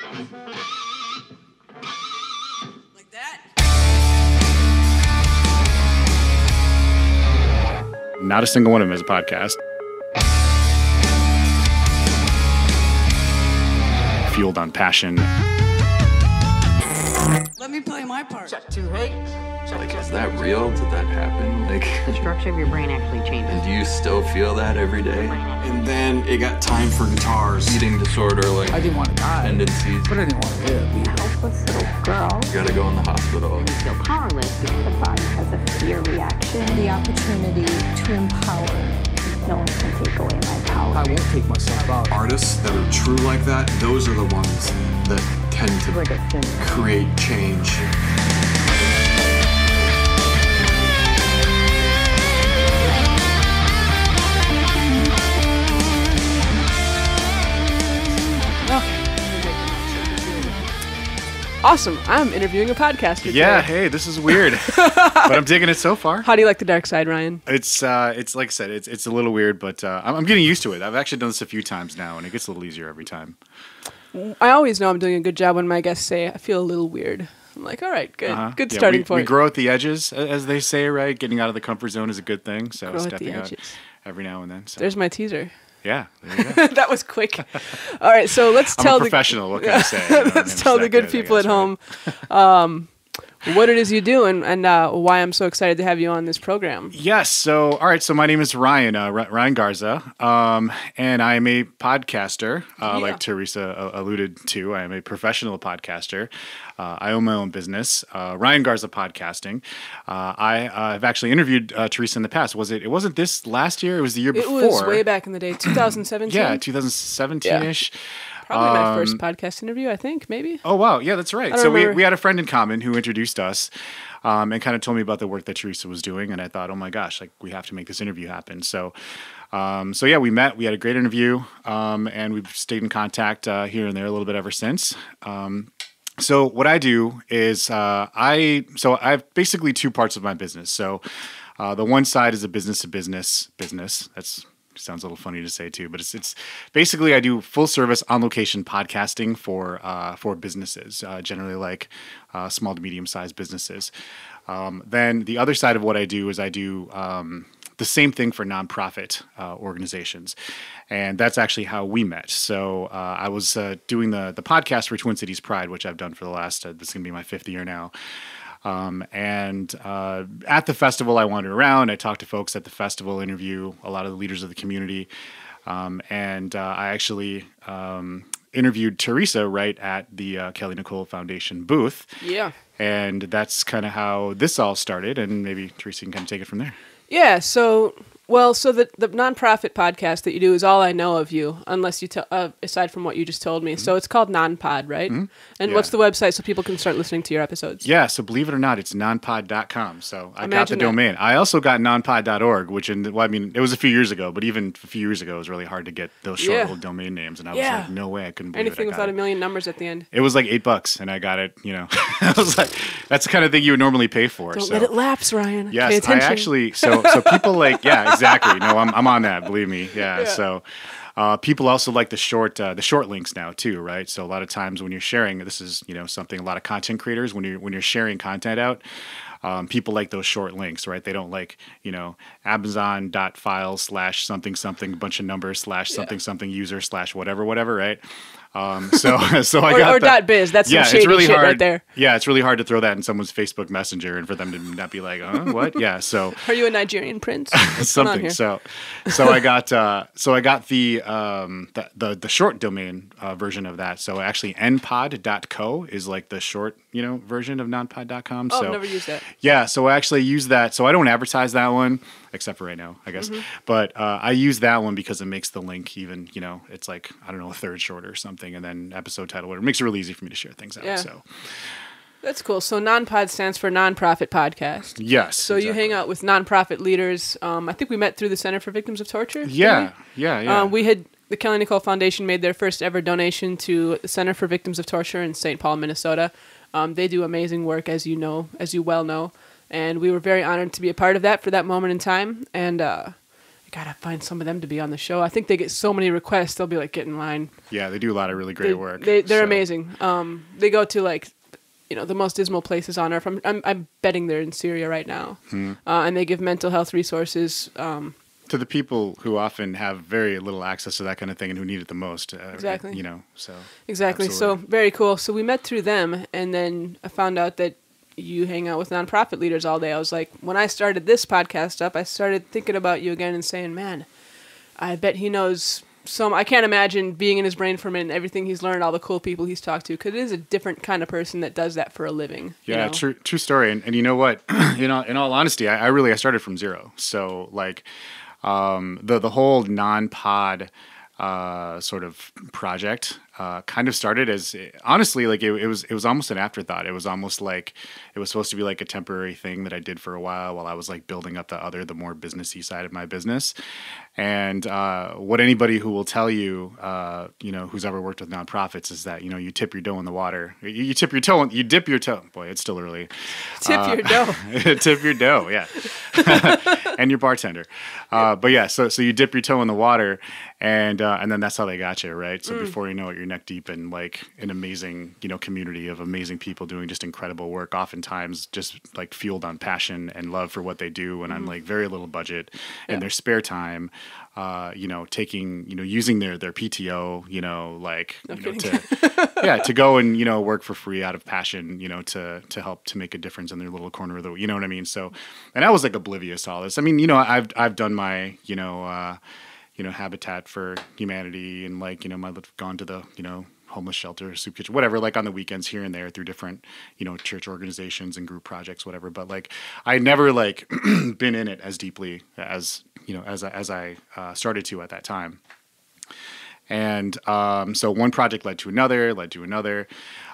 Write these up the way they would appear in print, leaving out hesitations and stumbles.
Like that? Not a single one of them is a podcast. Fueled on passion. Let me play my part. Check 2, hey. Like, is that real? Did that happen? Like, The structure of your brain actually changes. and do you still feel that every day? And then it got time for guitars. Eating disorder, like I didn't want to die, tendencies. but I didn't want to live. A helpless little girl. You gotta go in the hospital. You feel powerless because the body has a fear reaction. The opportunity to empower. No one can take away my power. I won't take myself out. Artists that are true like that, those are the ones that tend It's like to a sin. create change. Awesome. I'm interviewing a podcaster Yeah, today. hey, this is weird, but I'm digging it so far. How do you like the dark side, Ryan? It's like I said, it's a little weird, but I'm getting used to it. I've actually done this a few times now, and it gets a little easier every time. I always know I'm doing a good job when my guests say I feel a little weird. I'm like, all right, good. Good starting we point. grow at the edges, as they say, right? Getting out of the comfort zone is a good thing. So Grow at the stepping out edges. every now and then. So. There's my teaser. Yeah, there you go. That was quick. All right, so let's I'm tell a the professional. What can I say? You know what I mean? let's It's tell that the good I people guess, at right? home what it is you do and why I'm so excited to have you on this program. Yes. So, all right. So, my name is Ryan, Ryan Garza, and I am a podcaster. Like Teresa alluded to, I am a professional podcaster. I own my own business, Ryan Garza Podcasting. I have actually interviewed Teresa in the past. It wasn't this last year. It was the year before. It was way back in the day, 2017. Yeah, 2017-ish. Probably my first podcast interview, I think, maybe. Oh, wow. Yeah, that's right. don't So remember. we had a friend in common who introduced us and kind of told me about the work that Teresa was doing. And I thought, oh, my gosh, like we have to make this interview happen. So yeah, we met. We had a great interview and we've stayed in contact here and there a little bit ever since. So what I do is I have basically two parts of my business. So the one side is a business-to-business business. That's sounds a little funny to say too, but it's basically I do full service on location podcasting for businesses, generally like small to medium sized businesses. Then the other side of what I do is I do the same thing for nonprofit organizations, and that's actually how we met. So I was doing the podcast for Twin Cities Pride, which I've done for the last this is going to be my 5th year now. And at the festival, I wandered around. I talked to folks at the festival, interview a lot of the leaders of the community. And I actually interviewed Teresa right at the Kelly Nicole Foundation booth. Yeah. And that's kind of how this all started. And maybe Teresa can kind of take it from there. Yeah, so the nonprofit podcast that you do is all I know of you, unless you aside from what you just told me. So it's called Nonpod, right? And Yeah. what's the website so people can start listening to your episodes? Yeah, so believe it or not, it's nonpod.com. So I got the Imagine that. domain. I also got nonpod.org, which it was a few years ago, but even a few years ago, it was really hard to get those short little domain names. And I was Yeah. like, no way, I couldn't believe Anything it. I got without it. a million numbers at the end. It was like $8 and I got it, I was like, that's the kind of thing you would normally pay for. Don't so. let it lapse, Ryan. Pay Yes, I attention. actually, so people like, yeah, exactly. No, I'm on that, believe me. Yeah. So people also like the short links now too, right? So a lot of times when you're sharing, this is, something a lot of content creators, when you're sharing content out, people like those short links, right? They don't like, Amazon.files/something something bunch of numbers /something something user / whatever, right? So I got that. .biz. That's some shady it's really shit hard. right there. Yeah, it's really hard to throw that in someone's Facebook Messenger and for them to not be like, what? Yeah, so Are you a Nigerian prince? What's going on something. here? So I got the short domain version of that. So actually, npod.co is like the short version of nonpod.com. Oh, so I've never used that. yeah, so I actually use that. So I don't advertise that one, except for right now, I guess. But I use that one because it makes the link even, it's like, I don't know, a third shorter or something, and then episode title. It makes it really easy for me to share things out. Yeah. So That's cool. So Nonpod stands for Nonprofit Podcast. yes. So you hang out with nonprofit leaders. I think we met through the Center for Victims of Torture. didn't Yeah, we? yeah. The Kelly Nicole Foundation made their first ever donation to the Center for Victims of Torture in St. Paul, Minnesota. They do amazing work, as you well know, and we were very honored to be a part of that for that moment in time. And I gotta find some of them to be on the show. I think they get so many requests. They'll be like, get in line. Yeah, they do a lot of really great work. They're so. amazing. They go to like, the most dismal places on earth. I'm betting they're in Syria right now, and they give mental health resources to the people who often have very little access to that kind of thing and who need it the most. Exactly. So exactly. absolutely. So very cool. So we met through them, and then I found out that you hang out with nonprofit leaders all day. I was like, when I started this podcast up, I started thinking about you again and saying, man, I bet he knows some. I can't imagine being in his brain for a minute and everything he's learned, all the cool people he's talked to, because it is a different kind of person that does that for a living. Yeah, true story. And you know what? In all honesty, I started from zero. So like the whole non-pod sort of project kind of started as, honestly, like it was almost an afterthought. It was almost like it was supposed to be like a temporary thing that I did for a while I was like building up the more businessy side of my business. And what anybody who will tell you, who's ever worked with nonprofits is that, you tip your dough in the water. You tip your toe, you dip your toe. Boy, it's still early. Tip your dough. Tip your dough, yeah. And your bartender. But yeah, so you dip your toe in the water, and then that's how they got you, right? So before you know it, you're neck deep in like an amazing, community of amazing people doing just incredible work, oftentimes just like fueled on passion and love for what they do, and on like very little budget and their spare time, taking, using their PTO, to go and, work for free out of passion, to help to make a difference in their little corner of the, you know what I mean? So, and I was like oblivious to all this. I mean, I've done my, Habitat for Humanity, and like, I've gone to the, homeless shelter, soup kitchen, whatever, like on the weekends here and there through different, church organizations and group projects, whatever. But like, I never like been in it as deeply as, as I started to at that time. And so one project led to another.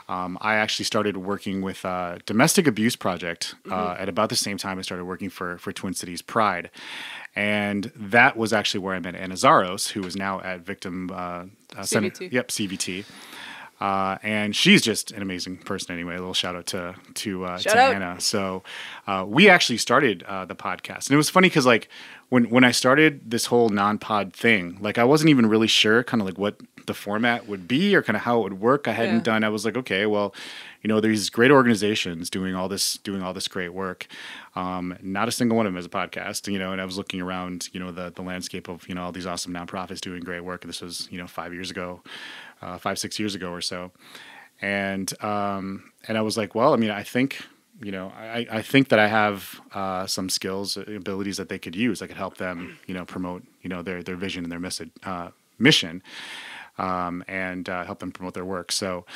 I actually started working with a domestic abuse project at about the same time I started working for Twin Cities Pride. And that was actually where I met Anna Zaros, who is now at Victim Center. CVT. Yep, CVT. And she's just an amazing person anyway. A little shout out to Anna. So we actually started the podcast. And it was funny because like when I started this whole non-pod thing, like I wasn't even really sure kind of like what the format would be or kind of how it would work. I was like, okay, well, there's great organizations doing all this great work. Not a single one of them is a podcast, and I was looking around, the landscape of, all these awesome nonprofits doing great work. This was, 6 years ago or so. And I was like, well, I mean, I think, I think that I have some skills, abilities that they could use. I could help them, promote, their vision and their mission, and help them promote their work. So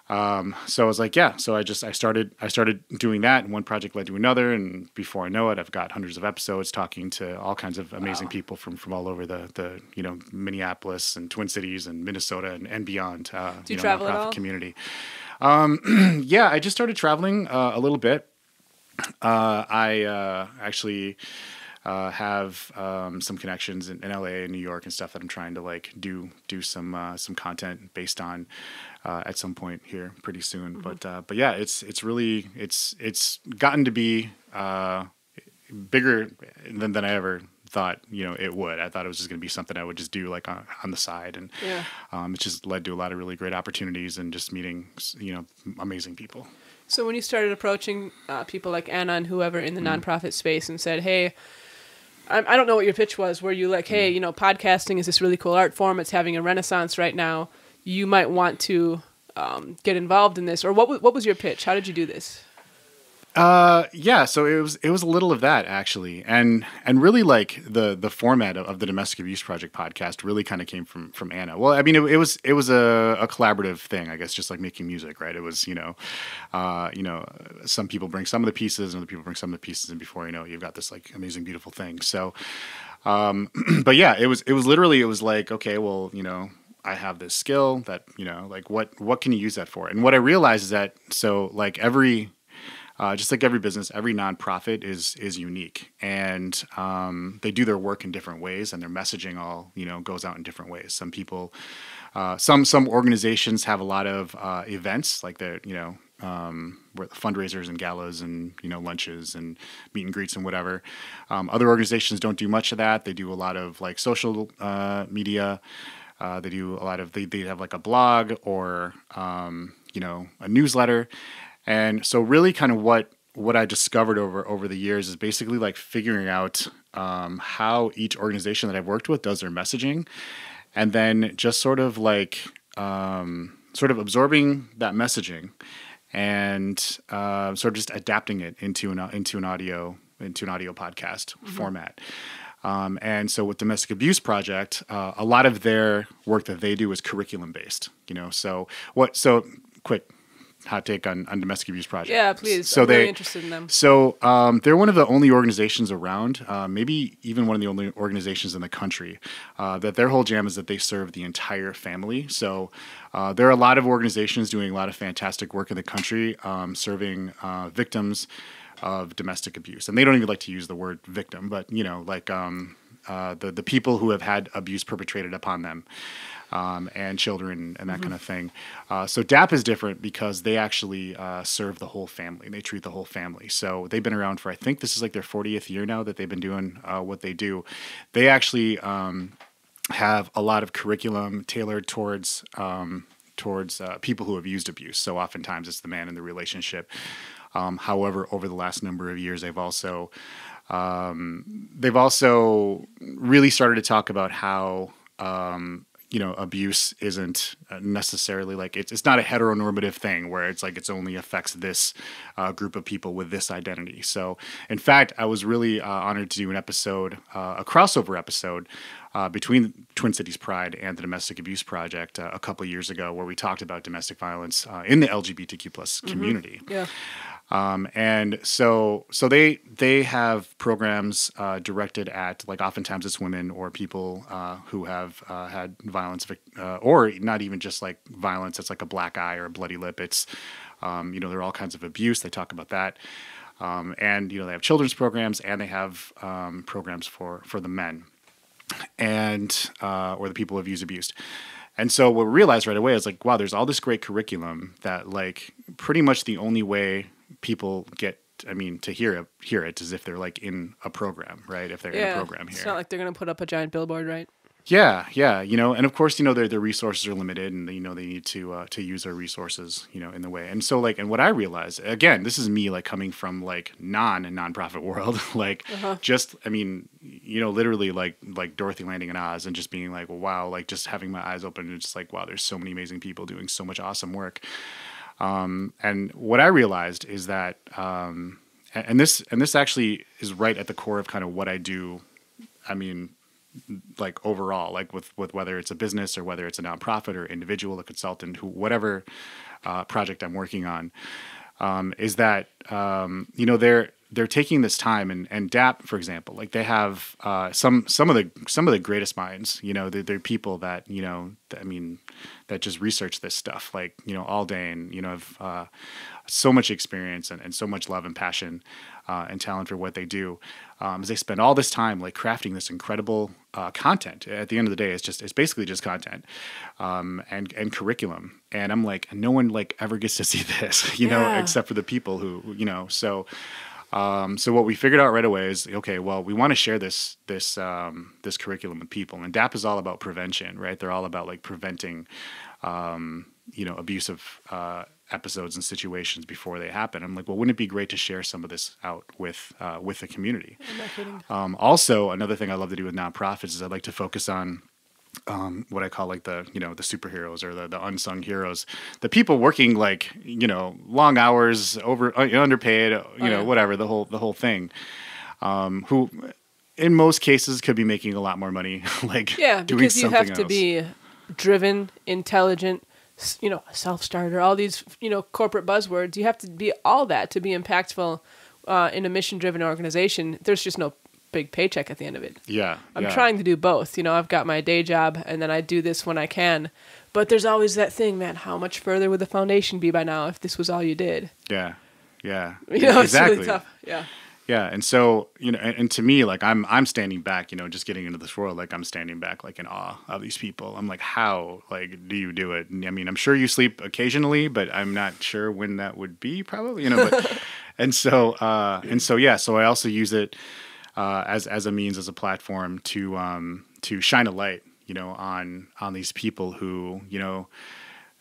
I was like, yeah. So I started doing that, and one project led to another, and before I know it, I've got hundreds of episodes talking to all kinds of amazing people from all over the Minneapolis and Twin Cities and Minnesota and beyond. Do you travel at nonprofit all? Community. Yeah, I just started traveling a little bit. I actually have some connections in LA and New York and stuff that I'm trying to like do some content based on at some point here pretty soon. But yeah, it's really gotten to be bigger than I ever thought it would. I thought it was just going to be something I would just do like on the side, and it just led to a lot of really great opportunities and just meeting amazing people. So when you started approaching people like Anna and whoever in the nonprofit space and said, hey, I don't know what your pitch was. Were you like, hey, podcasting is this really cool art form. It's having a renaissance right now. You might want to get involved in this. Or what was your pitch? How did you do this? Yeah, so it was a little of that actually, and really like the format of the Domestic Abuse Project podcast really kind of came from Anna. Well, I mean, it was a collaborative thing, I guess, just like making music, right? It was some people bring some of the pieces, and other people bring some of the pieces, and before you know it, you've got this like amazing, beautiful thing. So, but yeah, it was like, okay, well, I have this skill that like what can you use that for? And what I realized is that like just like every business, every nonprofit is unique, and they do their work in different ways, and their messaging all goes out in different ways. Some people, some organizations have a lot of events, like they're fundraisers and galas and lunches and meet and greets and whatever. Other organizations don't do much of that. They do a lot of like social media. They do a lot of they have like a blog or a newsletter. And so really kind of what I discovered over the years is basically like figuring out how each organization that I've worked with does their messaging, and then just sort of absorbing that messaging and sort of just adapting it into an audio podcast format. And so with Domestic Abuse Project, a lot of their work that they do is curriculum based. So quick hot take on Domestic Abuse Project. Yeah, please. So I'm really interested in them. So they're one of the only organizations around, maybe even one of the only organizations in the country, that their whole jam is that they serve the entire family. So there are a lot of organizations doing a lot of fantastic work in the country, serving victims of domestic abuse. And they don't even like to use the word victim, but the people who have had abuse perpetrated upon them. And children and that kind of thing. So DAP is different because they actually serve the whole family. They treat the whole family. So they've been around for, I think this is like their 40th year now that they've been doing what they do. They actually have a lot of curriculum tailored towards people who have used abuse. So oftentimes it's the man in the relationship. However, over the last number of years, they've also really started to talk about how abuse isn't necessarily like it's not a heteronormative thing where it's like it's only affects this group of people with this identity. So, in fact, I was really honored to do an episode, a crossover episode between Twin Cities Pride and the Domestic Abuse Project a couple years ago, where we talked about domestic violence in the LGBTQ plus community. Yeah. And so they have programs directed at, like, oftentimes it's women or people who have had violence, or not even just like violence. It's like a black eye or a bloody lip. It's there are all kinds of abuse. They talk about that, and they have children's programs, and they have programs for the men and or the people who've used abuse. And so what we realized right away is like, wow, there's all this great curriculum that like pretty much the only way people get, to hear it is if they're like in a program, right? If they're in a program here. It's not like they're going to put up a giant billboard, right? Yeah. And of course, their resources are limited, and they need to use their resources, in the way. And so and what I realized, again, this is me like coming from like nonprofit world, like just, literally like Dorothy landing in Oz and just being like, well, wow, like just having my eyes open and just like, wow, there's so many amazing people doing so much awesome work. And what I realized is that, and this actually is right at the core of kind of what I do. Like overall, like with whether it's a business or whether it's a nonprofit or individual, a consultant, whatever project I'm working on, is that they're taking this time and DAP, for example, like they have some of the greatest minds. They're people that that just research this stuff like all day and have so much experience and so much love and passion and talent for what they do. As they spend all this time like crafting this incredible content. At the end of the day, it's basically just content and curriculum. And I'm like, no one like ever gets to see this, except for the people who So what we figured out right away is, okay, well, we want to share this curriculum with people, and DAP is all about prevention, right? They're all about like preventing, abusive episodes and situations before they happen. I'm like, well, wouldn't it be great to share some of this out with the community? I'm not kidding. Also, another thing I love to do with nonprofits is I like to focus on what I call like the superheroes or the unsung heroes, the people working like long hours, underpaid, whatever, the whole thing, who in most cases could be making a lot more money, like doing because you something have to else. be driven, intelligent, self-starter, all these corporate buzzwords. You have to be all that to be impactful in a mission-driven organization. There's just no big paycheck at the end of it. I'm trying to do both. I've got my day job and then I do this when I can. But there's always that thing, man, how much further would the foundation be by now if this was all you did? Yeah. It's Exactly. really tough. Yeah. Yeah, and so and to me, like I'm standing back, just getting into this world, like I'm standing back, like in awe of these people. I'm like, how, like, do you do it? And, I mean, I'm sure you sleep occasionally, but I'm not sure when that would be, probably, But so I also use it as a means, as a platform to shine a light, on these people who,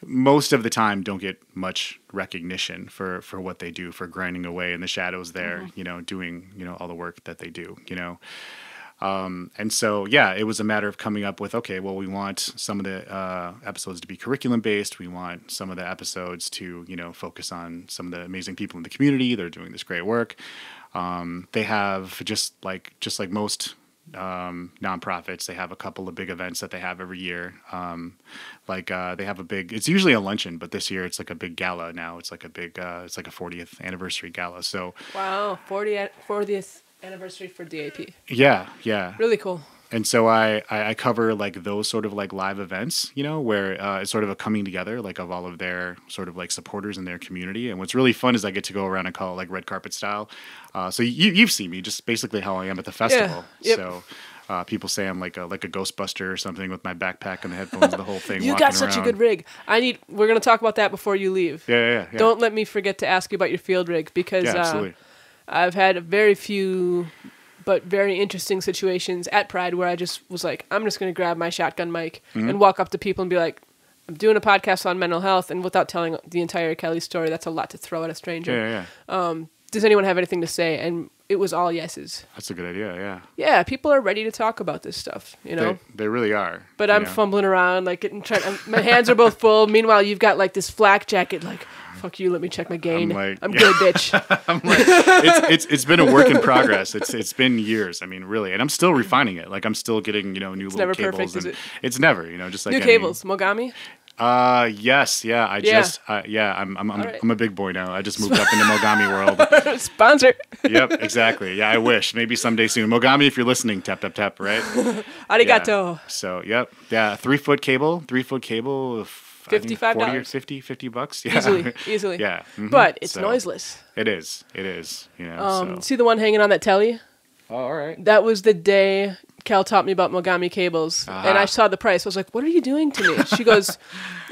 most of the time don't get much recognition for what they do, for grinding away in the shadows there, doing, all the work that they do, and so, yeah, it was a matter of coming up with, okay, well, we want some of the episodes to be curriculum based. We want some of the episodes to, focus on some of the amazing people in the community. They're doing this great work. They have just like most nonprofits, they have a couple of big events that they have every year. They have it's usually a luncheon, but this year it's like a big gala now. It's like a big, it's like a 40th anniversary gala. So wow, 40th anniversary for DAP. Yeah, yeah. Really cool. And so I cover like those sort of like live events, where it's sort of a coming together like of all of their sort of like supporters in their community. And what's really fun is I get to go around and call it like red carpet style. So you've seen me, just basically how I am at the festival. Yeah, yep. So people say I'm like a Ghostbuster or something with my backpack and the headphones, the whole thing. You got such a good rig. We're gonna talk about that before you leave. Yeah. Don't let me forget to ask you about your field rig, because absolutely. I've had very few but very interesting situations at Pride where I just was like, I'm just going to grab my shotgun mic and walk up to people and be like, I'm doing a podcast on mental health, and without telling the entire Kelly story, that's a lot to throw at a stranger. Yeah. Does anyone have anything to say? And it was all yeses. That's a good idea, yeah. Yeah, people are ready to talk about this stuff, They really are. But I'm fumbling around, like my hands are both full. Meanwhile, you've got like this flak jacket, like, fuck you, let me check my gain. I'm good, bitch. I'm like, it's been a work in progress. It's been years. I mean, really, and I'm still refining it. Like I'm still getting new little never cables. Perfect, is it? It's never, just like new cables. Mogami. Yes, yeah. I'm a big boy now. I just moved up into Mogami world. Sponsor. Yep, exactly. Yeah, I wish. Maybe someday soon. Mogami, if you're listening, tap tap tap. Right. Arigato. Yeah. So, yep, yeah. 3-foot cable. 3-foot cable. $55. $40 or $50. Yeah. Easily. Yeah. Mm-hmm. But it's noiseless. It is. See the one hanging on that telly? Oh, all right. That was the day Cal taught me about Mogami cables, and I saw the price. I was like, "What are you doing to me?" She goes,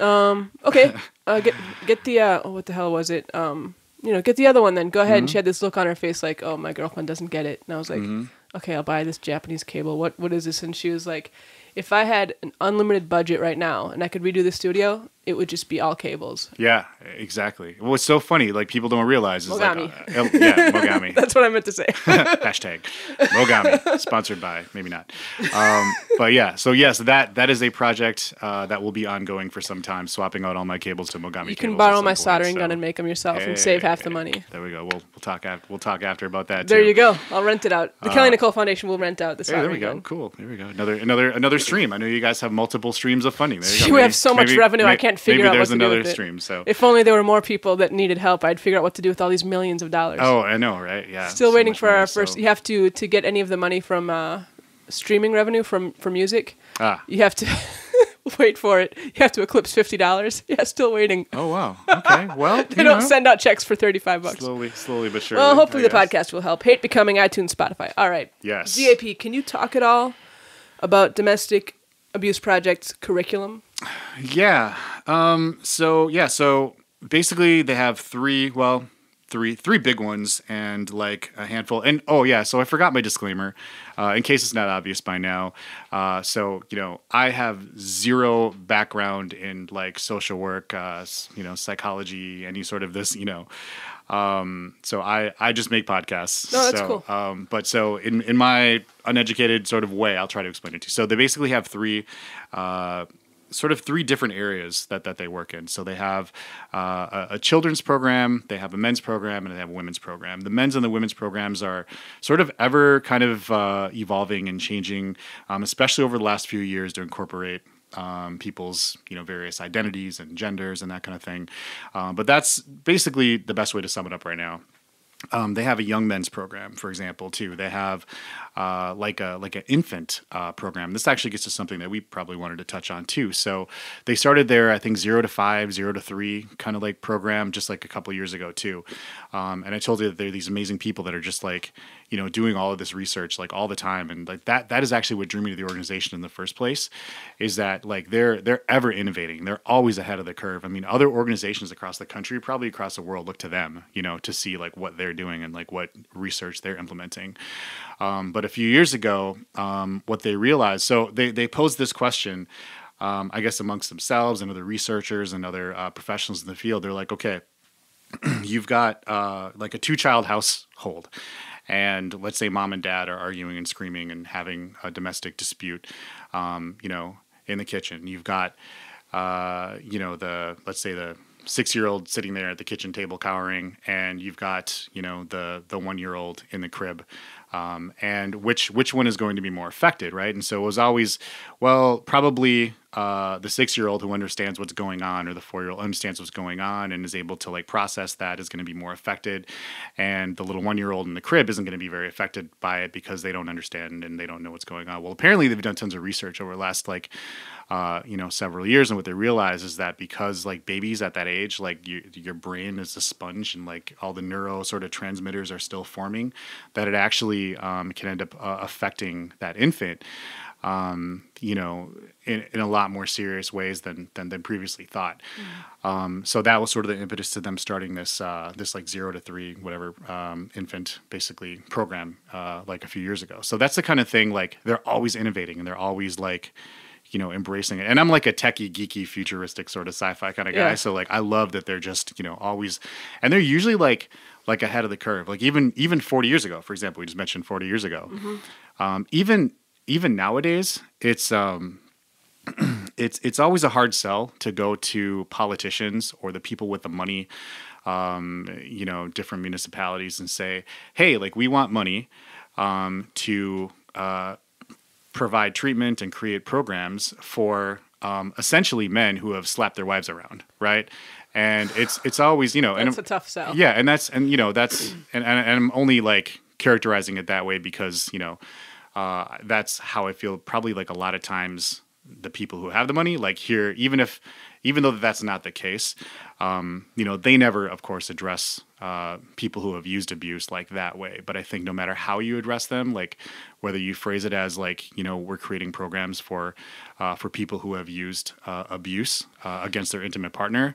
"Okay, get the what the hell was it? Get the other one then. Go ahead." And she had this look on her face, like, "Oh, my girlfriend doesn't get it." And I was like, "Okay, I'll buy this Japanese cable. What is this?" And she was like, "If I had an unlimited budget right now and I could redo the studio, it would just be all cables." Yeah, exactly. Well, what's so funny, like people don't realize is Mogami. Mogami. That's what I meant to say. Hashtag Mogami, sponsored by, maybe not. But yeah, so yes, that is a project that will be ongoing for some time, swapping out all my cables to Mogami. You can borrow my soldering gun and make them yourself and save half the money. There we go. We'll talk after about that. There too. you go. I'll rent it out. The Kelly Nicole Foundation will rent out the soldering there we go. gun. Cool. There we go. Another stream. I know you guys have multiple streams of funding. There you go. You have so much revenue. I can't figure out what to do with it. Maybe there's another stream. So if only there were more people that needed help, I'd figure out what to do with all these millions of dollars. Oh, I know, right? Yeah. Still waiting for our first. You have to get any of the money from streaming revenue from music. You have to wait for it. You have to eclipse $50. Yeah, still waiting. Oh wow. Okay. Well, they don't send out checks for $35. Slowly but surely. Well, hopefully the podcast will help. Hate becoming iTunes, Spotify. All right. Yes. DAP, can you talk at all about Domestic Abuse Project's curriculum? Yeah. So basically they have three big ones and like a handful. And so I forgot my disclaimer, in case it's not obvious by now. I have zero background in like social work, psychology, any sort of this, so I just make podcasts. No, that's cool. But so in my uneducated sort of way, I'll try to explain it to you. So they basically have three different areas that they work in. So they have a children's program, they have a men's program, and they have a women's program. The men's and the women's programs are sort of ever kind of evolving and changing, especially over the last few years to incorporate people's various identities and genders and that kind of thing. But that's basically the best way to sum it up right now. They have a young men's program, for example, too. They have like an infant program. This actually gets to something that we probably wanted to touch on too. So they started their, I think, 0 to 5, 0 to 3 kind of like program just like a couple years ago too. And I told you that there are these amazing people that are just like, you know, doing all of this research like all the time. And like that is actually what drew me to the organization in the first place, is that like they're ever innovating. They're always ahead of the curve. I mean, other organizations across the country, probably across the world, look to them, you know, to see like what they're doing and like what research they're implementing. But a few years ago, what they realized, so they posed this question, I guess amongst themselves and other researchers and other professionals in the field. They're like, okay, you've got like a 2-child household, and let's say mom and dad are arguing and screaming and having a domestic dispute, you know, in the kitchen. You've got, you know, let's say the 6-year-old sitting there at the kitchen table cowering, and you've got, you know, the 1-year-old in the crib. And which one is going to be more affected, right? And so it was always, well, probably the 6-year-old who understands what's going on, or the 4-year-old understands what's going on and is able to like process that, is going to be more affected. And the little 1-year-old in the crib isn't going to be very affected by it because they don't understand and they don't know what's going on. Well, apparently they've done tons of research over the last like, you know, several years. And what they realize is that because like babies at that age, like your brain is a sponge and like all the neuro sort of transmitters are still forming, that it actually can end up affecting that infant, you know, in a lot more serious ways than previously thought. So that was sort of the impetus to them starting this like 0 to 3, whatever, infant basically program, like a few years ago. So that's the kind of thing, like they're always innovating and they're always like, you know, embracing it. And I'm like a techie, geeky, futuristic sort of sci-fi kind of guy. Yeah. So like, I love that they're just, you know, always, and they're usually like ahead of the curve. Like even 40 years ago, for example, we just mentioned 40 years ago. Even nowadays, it's always a hard sell to go to politicians or the people with the money, you know, different municipalities, and say, hey, like we want money to provide treatment and create programs for essentially men who have slapped their wives around, right? And it's always, you know, that's a tough sell. Yeah, and you know, that's and I'm only like characterizing it that way because, you know, that's how I feel. Probably like a lot of times the people who have the money, like here, even though that's not the case, you know, they never, of course, address people who have used abuse like that way. But I think no matter how you address them, like whether you phrase it as like, you know, we're creating programs for people who have used abuse against their intimate partner,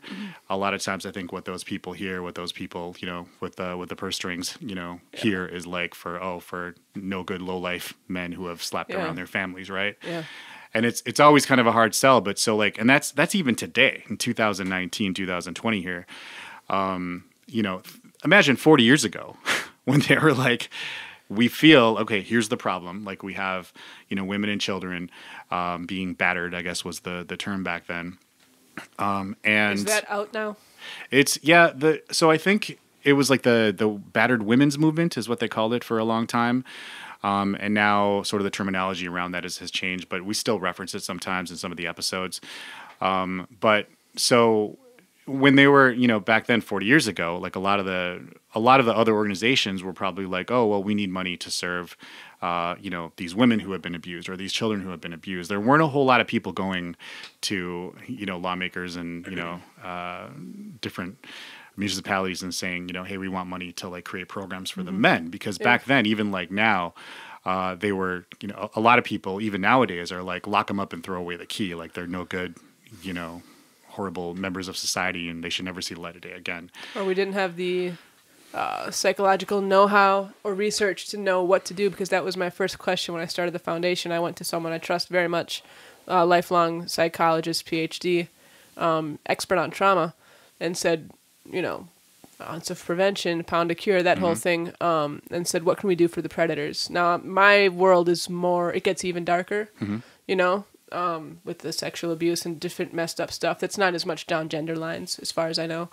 a lot of times I think what those people hear, what those people, you know, with the purse strings, you know, hear is like for no good low life men who have slapped around their families, right? Yeah. And it's always kind of a hard sell, but so like, and that's even today in 2019, 2020 here. You know, imagine 40 years ago when they were like, we feel, okay, here's the problem. Like we have, you know, women and children being battered, I guess was the term back then. And is that out now? It's, so I think it was like the battered women's movement is what they called it for a long time. And now sort of the terminology around that has changed, but we still reference it sometimes in some of the episodes. But so when they were, you know, back then 40 years ago, like a lot of the other organizations were probably like, oh, well, we need money to serve, you know, these women who have been abused or these children who have been abused. There weren't a whole lot of people going to, you know, lawmakers and, you know, different municipalities and saying, you know, hey, we want money to like create programs for the men, because back then, even like now, they were, you know, a lot of people even nowadays are like lock them up and throw away the key, like they're no good, you know, horrible members of society and they should never see the light of day again. Or we didn't have the psychological know-how or research to know what to do, because that was my first question when I started the foundation. I went to someone I trust very much, lifelong psychologist, PhD, expert on trauma, and said, you know, ounce of prevention, pound of cure, that whole thing, and said, what can we do for the predators? Now, my world is more, it gets even darker, you know, with the sexual abuse and different messed up stuff. That's not as much down gender lines, as far as I know.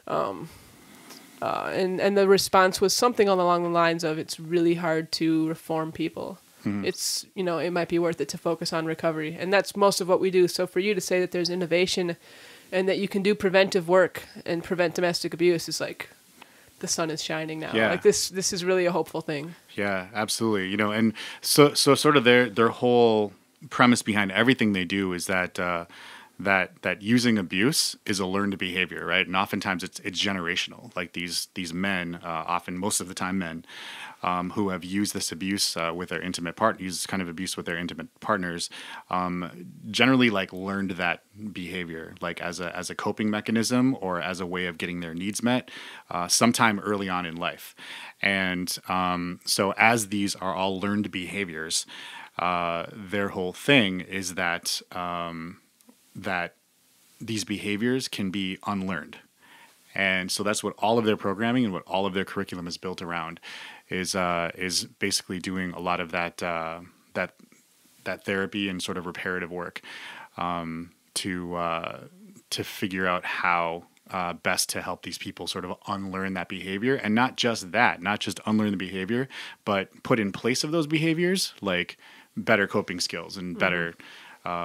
And the response was something along the lines of, it's really hard to reform people. It's, you know, it might be worth it to focus on recovery. And that's most of what we do. So for you to say that there's innovation and that you can do preventive work and prevent domestic abuse is like the sun is shining now. Yeah. Like this is really a hopeful thing. Yeah, absolutely. And so sort of their whole premise behind everything they do is that that using abuse is a learned behavior, right? And oftentimes it's generational. Like these men, often most of the time men, who have used this abuse with their intimate partner, use this kind of abuse with their intimate partners, generally like learned that behavior, like as a coping mechanism or as a way of getting their needs met, sometime early on in life. And so as these are all learned behaviors, their whole thing is that that these behaviors can be unlearned. And so that's what all of their programming and what all of their curriculum is built around is basically doing a lot of that therapy and sort of reparative work to figure out how best to help these people sort of unlearn that behavior, and not just unlearn the behavior, but put in place of those behaviors like better coping skills and better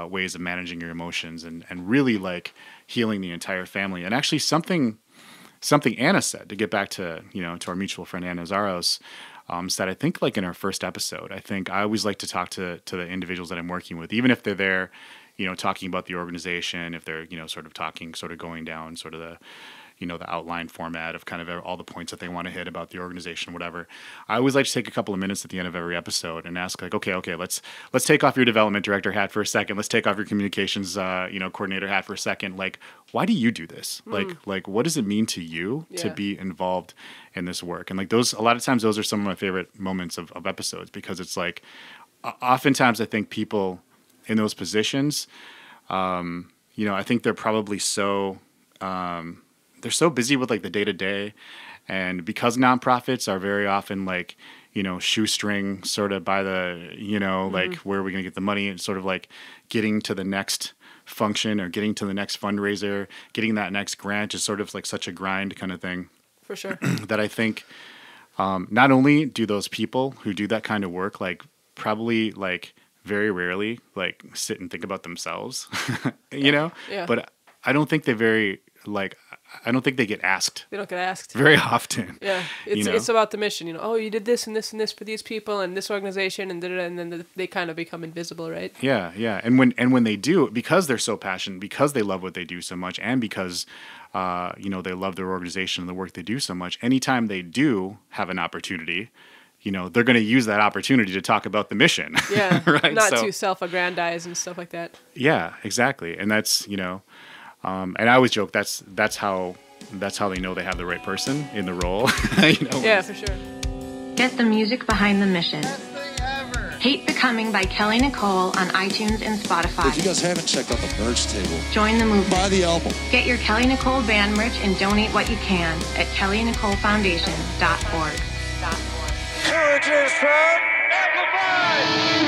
ways of managing your emotions and really like healing the entire family. And actually something Anna said, to get back to, to our mutual friend Anna Zaros, said, I think like in our first episode, I always like to talk to the individuals that I'm working with, even if they're there, talking about the organization, if they're, sort of going down sort of the, the outline format of kind of all the points that they want to hit about the organization, whatever. I always like to take a couple of minutes at the end of every episode and ask like, okay, let's take off your development director hat for a second. Let's take off your communications, coordinator hat for a second. Like, why do you do this? Like, what does it mean to you to be involved in this work? And like a lot of times those are some of my favorite moments of episodes, because it's like, oftentimes I think people in those positions, I think they're probably they're so busy with like the day to day, and because nonprofits are very often like, shoestring sort of by the, like where are we going to get the money, and sort of like getting to the next function or getting to the next fundraiser, getting that next grant is sort of like such a grind kind of thing. For sure. That I think not only do those people who do that kind of work like probably like very rarely like sit and think about themselves, Yeah. but I don't think I don't think they get asked. They don't get asked very often. Yeah, it's about the mission. Oh, you did this and this and this for these people and this organization, and then they kind of become invisible, right? Yeah. And when they do, because they're so passionate, because they love what they do so much, and because they love their organization and the work they do so much, anytime they do have an opportunity, they're going to use that opportunity to talk about the mission. Yeah, right? Not to self-aggrandize and stuff like that. Yeah, exactly. And that's and I always joke that's how they know they have the right person in the role. Yeah, for sure. Get the music behind the mission. Hate Becoming by Kelly Nicole on iTunes and Spotify. If you guys haven't checked out the merch table, join the movement. Buy the album. Get your Kelly Nicole band merch and donate what you can at kellynicolefoundation.org. Courage is from Amplified!